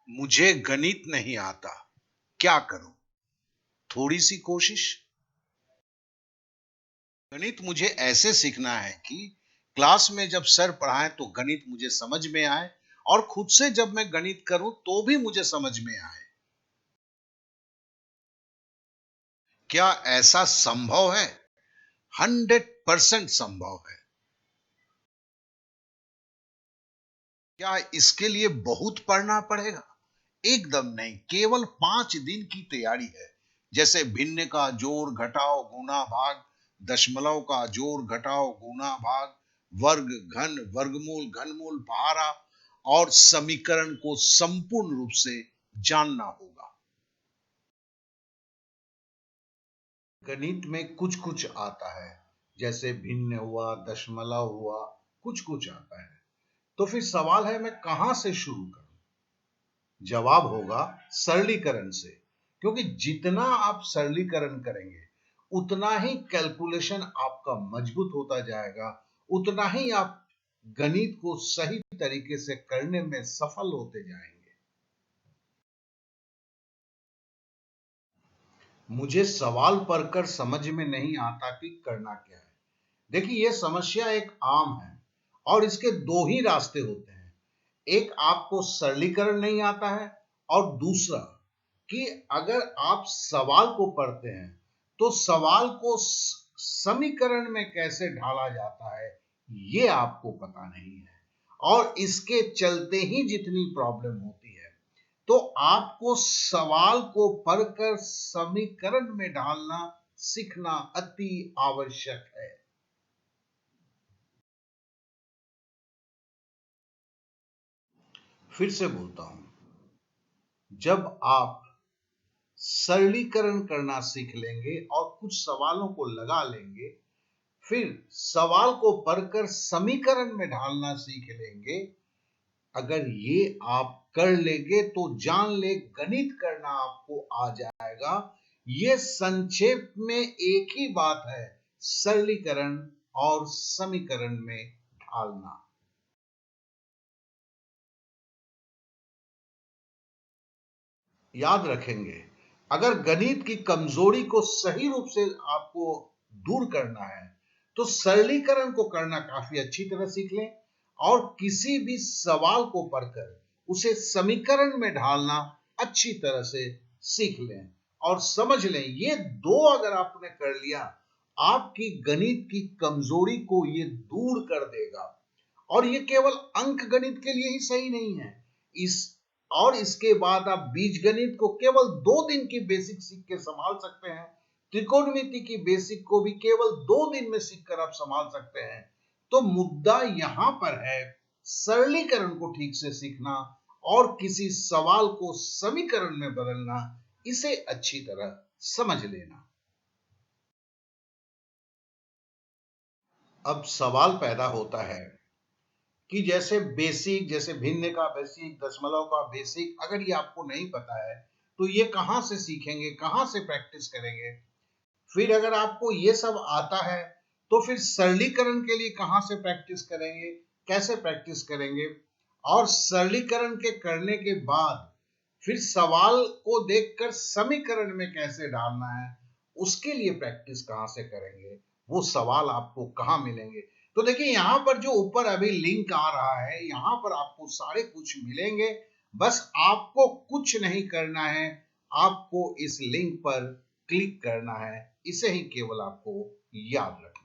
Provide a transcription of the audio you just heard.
मुझे गणित नहीं आता, क्या करूं? थोड़ी सी कोशिश। गणित मुझे ऐसे सीखना है कि क्लास में जब सर पढ़ाएं तो गणित मुझे समझ में आए, और खुद से जब मैं गणित करूं तो भी मुझे समझ में आए। क्या ऐसा संभव है? 100% संभव है। क्या इसके लिए बहुत पढ़ना पड़ेगा? एकदम नहीं, केवल 5 दिन की तैयारी है। जैसे भिन्न का जोड़ घटाओ गुना भाग, दशमलव का जोड़ घटाओ गुना भाग, वर्ग घन वर्गमूल घनमूल पहाड़ा, और समीकरण को संपूर्ण रूप से जानना होगा। गणित में कुछ कुछ आता है, जैसे भिन्न हुआ, दशमलव हुआ, कुछ कुछ आता है। तो फिर सवाल है, मैं कहां से शुरू करूं? जवाब होगा सरलीकरण से, क्योंकि जितना आप सरलीकरण करेंगे उतना ही कैलकुलेशन आपका मजबूत होता जाएगा, उतना ही आप गणित को सही तरीके से करने में सफल होते जाएंगे। मुझे सवाल पढ़कर समझ में नहीं आता कि करना क्या है। देखिए, यह समस्या एक आम है, और इसके दो ही रास्ते होते हैं। एक, आपको सरलीकरण नहीं आता है, और दूसरा कि अगर आप सवाल को पढ़ते हैं तो सवाल को समीकरण में कैसे ढाला जाता है ये आपको पता नहीं है, और इसके चलते ही जितनी प्रॉब्लम होती है। तो आपको सवाल को पढ़कर समीकरण में ढालना सीखना अति आवश्यक है। फिर से बोलता हूं, जब आप सरलीकरण करना सीख लेंगे और कुछ सवालों को लगा लेंगे, फिर सवाल को पढ़कर समीकरण में ढालना सीख लेंगे, अगर ये आप कर लेंगे तो जान ले गणित करना आपको आ जाएगा। ये संक्षेप में एक ही बात है, सरलीकरण और समीकरण में ढालना। याद रखेंगे, अगर गणित की कमजोरी को सही रूप से आपको दूर करना है तो सरलीकरण को करना काफी अच्छी तरह सीख लें, और किसी भी सवाल को पढ़कर उसे समीकरण में ढालना अच्छी तरह से सीख लें और समझ लें। ये दो अगर आपने कर लिया, आपकी गणित की कमजोरी को ये दूर कर देगा। और ये केवल अंक गणित के लिए ही सही नहीं है, इस और इसके बाद आप बीज गणित को केवल 2 दिन की बेसिक सीख के संभाल सकते हैं। त्रिकोणमिति की बेसिक को भी केवल 2 दिन में सीखकर आप संभाल सकते हैं। तो मुद्दा यहां पर है सरलीकरण को ठीक से सीखना और किसी सवाल को समीकरण में बदलना, इसे अच्छी तरह समझ लेना। अब सवाल पैदा होता है कि जैसे बेसिक, जैसे भिन्न का बेसिक, दशमलव का बेसिक, अगर ये आपको नहीं पता है तो ये कहां से सीखेंगे, कहां से प्रैक्टिस करेंगे? फिर अगर आपको ये सब आता है तो फिर सरलीकरण के लिए कहां से प्रैक्टिस करेंगे, कैसे प्रैक्टिस करेंगे? और सरलीकरण के करने के बाद फिर सवाल को देखकर समीकरण में कैसे डालना है, उसके लिए प्रैक्टिस कहां से करेंगे, वो सवाल आपको कहां मिलेंगे? तो देखिए, यहां पर जो ऊपर अभी लिंक आ रहा है, यहां पर आपको सारे कुछ मिलेंगे। बस आपको कुछ नहीं करना है, आपको इस लिंक पर क्लिक करना है, इसे ही केवल आपको याद रखना है।